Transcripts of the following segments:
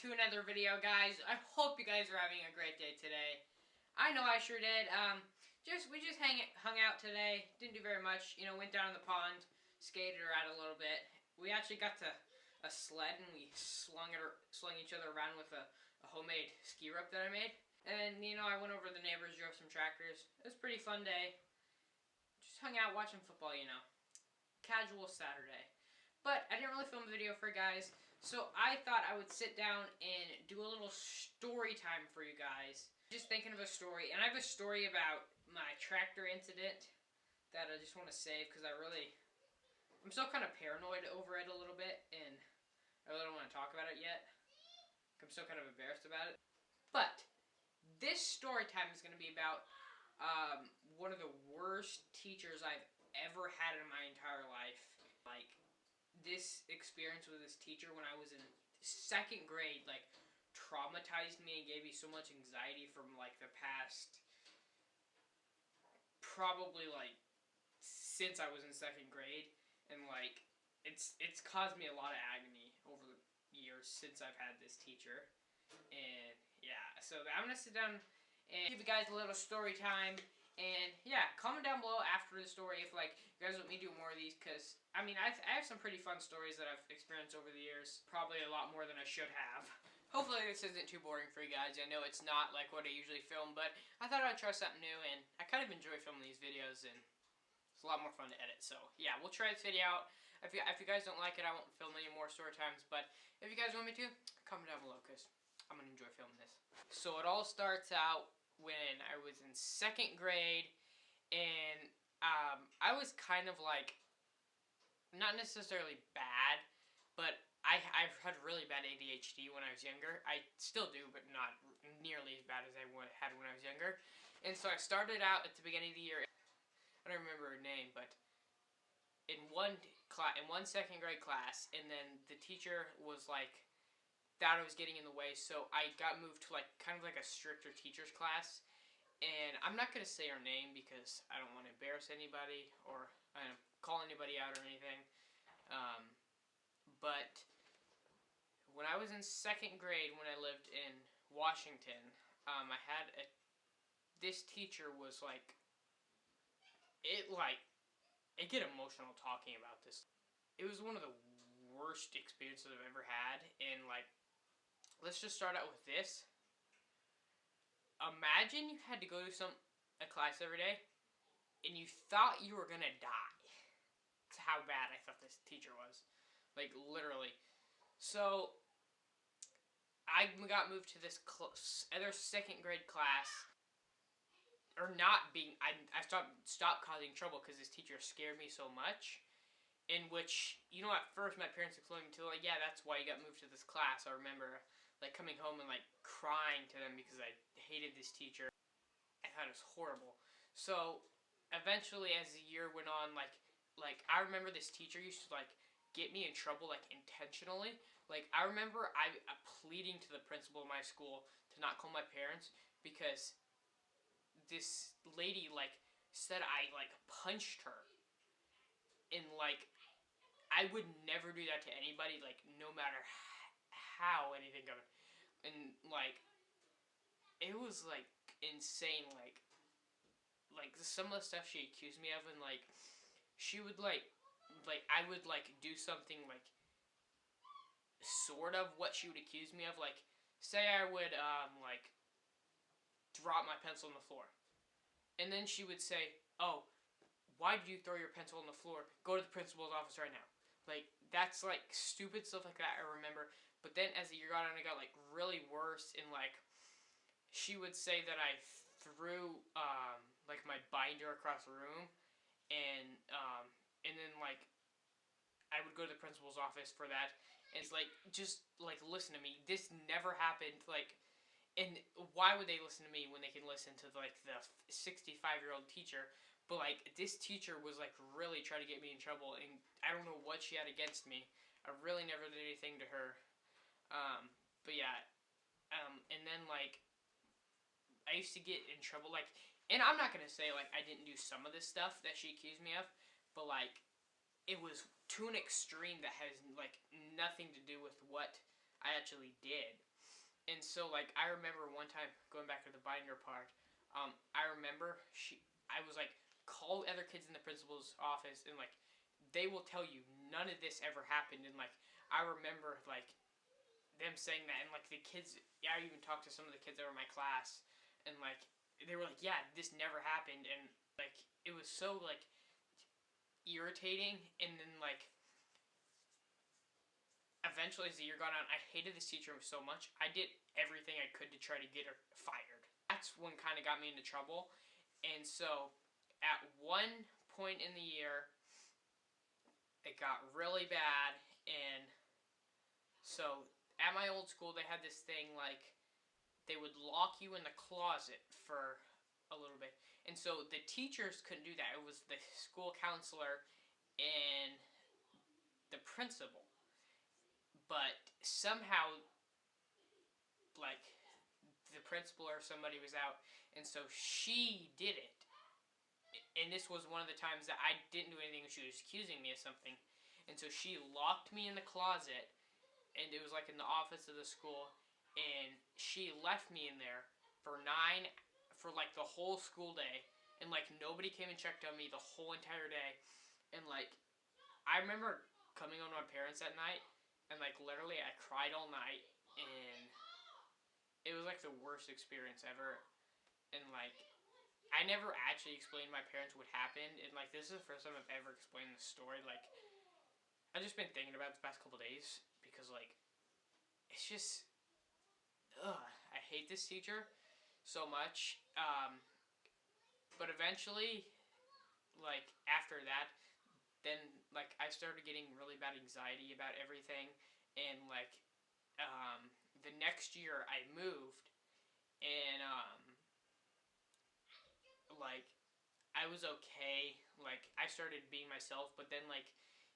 to another video, guys. I hope you guys are having a great day today. I know I sure did. We just hung out today. Didn't do very much. Went down in the pond, skated around a little bit. We actually got to a sled and we slung each other around with a homemade ski rope that I made. And I went over to the neighbors, drove some tractors. It was a pretty fun day. Just hung out watching football, Casual Saturday. But I didn't really film a video for you guys, so I thought I would sit down and do a little story time for you guys. Just thinking of a story, and I have a story about my tractor incident that I just want to save because I'm still kind of paranoid over it a little bit, and I really don't want to talk about it yet. I'm still kind of embarrassed about it. But this story time is going to be about one of the worst teachers I've ever had in my entire life. This experience with this teacher when I was in second grade, traumatized me and gave me so much anxiety from, the past, probably, since I was in second grade. And, it's caused me a lot of agony over the years since I've had this teacher. And, yeah, so I'm going to sit down and give you guys a little story time. And, yeah, comment down below after the story if, you guys want me to do more of these, because, I have some pretty fun stories that I've experienced over the years. Probably a lot more than I should have. Hopefully this isn't too boring for you guys. I know it's not like what I usually film, but I thought I'd try something new, and I kind of enjoy filming these videos, and it's a lot more fun to edit. So, yeah, we'll try this video out. If you guys don't like it, I won't film any more story times, but if you guys want me to, comment down below, because I'm going to enjoy filming this. So it all starts out when I was in second grade, and I was kind of not necessarily bad, but I've had really bad ADHD when I was younger. I still do, but not nearly as bad as I had when I was younger. And so I started out at the beginning of the year. I don't remember her name, but in one second grade class, and then the teacher was thought I was getting in the way, so I got moved to kind of a stricter teacher's class. And I'm not going to say her name because I don't want to embarrass anybody or call anybody out or anything. But when I was in second grade, when I lived in Washington, I had this teacher was I get emotional talking about this. It was one of the worst experiences I've ever had, and let's just start out with this. Imagine you had to go to a class every day, and you thought you were gonna die. That's how bad I thought this teacher was. Literally. So, I got moved to this other second grade class, or not being, I stopped causing trouble because this teacher scared me so much. In which, at first my parents explained to me, yeah, that's why you got moved to this class. I remember, coming home and, crying to them because I hated this teacher. I thought it was horrible. So, eventually, as the year went on, I remember this teacher used to, get me in trouble, intentionally. I remember I pleading to the principal of my school to not call my parents because this lady, said I, punched her. And, I would never do that to anybody, no matter how anything goes. And, it was, insane, some of the stuff she accused me of, and, she would, I would, do something, sort of what she would accuse me of, say I would, drop my pencil on the floor. And then she would say, oh, why did you throw your pencil on the floor? Go to the principal's office right now. That's, stupid stuff like that I remember. But then as the year got on, it got, really worse. And, she would say that I threw, my binder across the room. And then, I would go to the principal's office for that. And it's, just, listen to me. This never happened, and why would they listen to me when they can listen to, the 65-year-old teacher? But, this teacher was, really trying to get me in trouble, and I don't know what she had against me. I really never did anything to her. But, yeah. And then, I used to get in trouble, and I'm not going to say, I didn't do some of this stuff that she accused me of, but, it was to an extreme that has, nothing to do with what I actually did. And so like I remember one time going back to the binder part. I remember I was like, call other kids in the principal's office, and like they will tell you none of this ever happened. And like I remember like them saying that, and like the kids, yeah, I even talked to some of the kids that were in my class, and like they were like, yeah, this never happened. And like it was so like irritating. And then like eventually as the year got on, I hated this teacher so much, I did everything I could to try to get her fired. That's when kind of got me into trouble. And so at one point in the year, it got really bad. And so at my old school, they had this thing like they would lock you in the closet for a little bit. And so the teachers couldn't do that. It was the school counselor and the principal. But somehow, like, the principal or somebody was out, and so she did it. And this was one of the times that I didn't do anything. She was accusing me of something. And so she locked me in the closet, and it was like in the office of the school, and she left me in there for like the whole school day, and like nobody came and checked on me the whole entire day. And like I remember coming home to my parents that night, and like literally I cried all night, and it was like the worst experience ever. And like I never actually explained to my parents what happened, and like this is the first time I've ever explained this story. Like I've just been thinking about it the past couple days, because like it's just I hate this teacher so much. But eventually, like after that, then like I started getting really bad anxiety about everything. And like the next year I moved, and like I was okay. Like I started being myself, but then like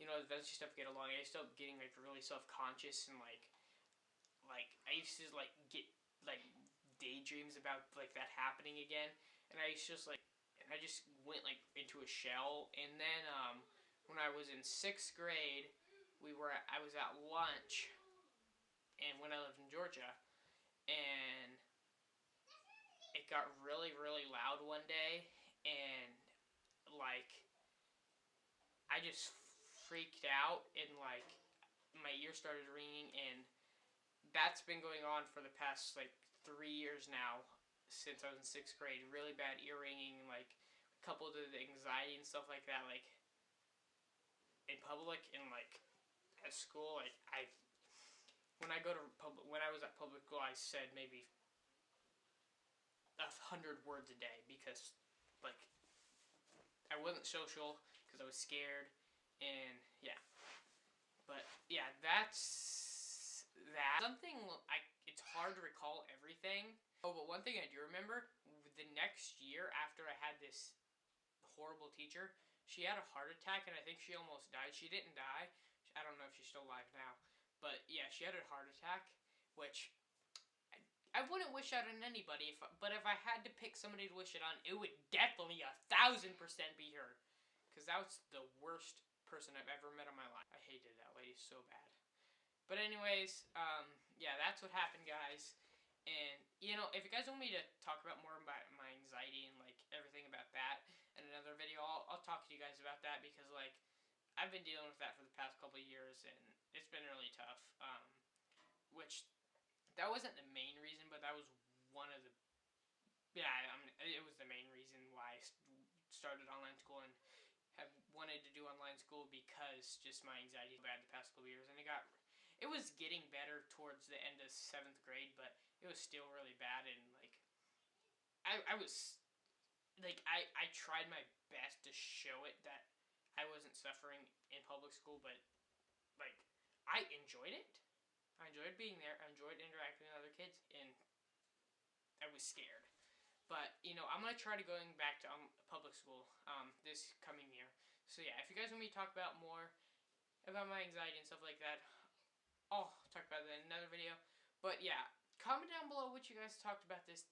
eventually stuff get along. I started getting like really self conscious, and like I used to like get like daydreams about like that happening again, and I used to just like and I just went like into a shell. And then when I was in 6th grade, I was at lunch, and when I lived in Georgia, and it got really really loud one day, and like I just freaked out, and like my ear started ringing. And that's been going on for the past like 3 years now, since I was in 6th grade. Really bad ear ringing, like coupled with anxiety and stuff like that, like in public and like at school. Like when I was at public school, I said maybe 100 words a day, because like I wasn't social because I was scared. And yeah, but yeah, that's that. Something it's hard to recall everything. Oh, but one thing I do remember, the next year after I had this horrible teacher, she had a heart attack, and I think she almost died. She didn't die. I don't know if she's still alive now, but yeah, she had a heart attack, which I wouldn't wish that on anybody. But if I had to pick somebody to wish it on, it would definitely 1,000% be her, because that was the worst person I've ever met in my life. I hated that lady so bad. But anyways, yeah, that's what happened, guys. And if you guys want me to talk about more about my anxiety and like everything about that in another video, I'll talk to you guys about that, because like I've been dealing with that for the past couple of years, and it's been really tough. Which that wasn't the main reason, but that was one of the it was the main reason why I started online school and have wanted to do online school, because just my anxiety was bad the past couple of years. And it was getting better towards the end of 7th grade, but it was still really bad. And like I was like I tried my best to show it that I wasn't suffering in public school, but like I enjoyed it. I enjoyed being there. I enjoyed interacting with other kids, and I was scared. But I'm gonna try to going back to public school this coming year. So yeah, if you guys want me to talk about more about my anxiety and stuff like that, I'll talk about that in another video. But yeah, comment down below what you guys talked about this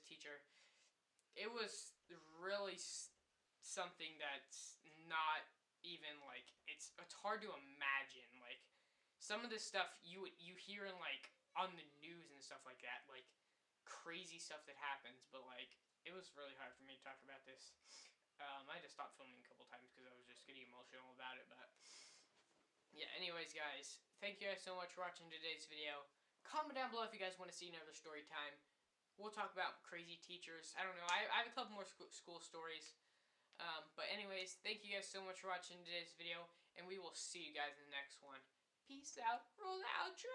teacher. It was really something that's not even like it's hard to imagine. Like some of this stuff you hear in like on the news and stuff like that, like crazy stuff that happens. But like, it was really hard for me to talk about this. I just stopped filming a couple times because I was just getting emotional about it. But yeah, anyways, guys, thank you guys so much for watching today's video. Comment down below if you guys want to see another story time. We'll talk about crazy teachers. I don't know. I have a couple more school stories. But anyways, thank you guys so much for watching today's video, and we will see you guys in the next one. Peace out. Roll the outro.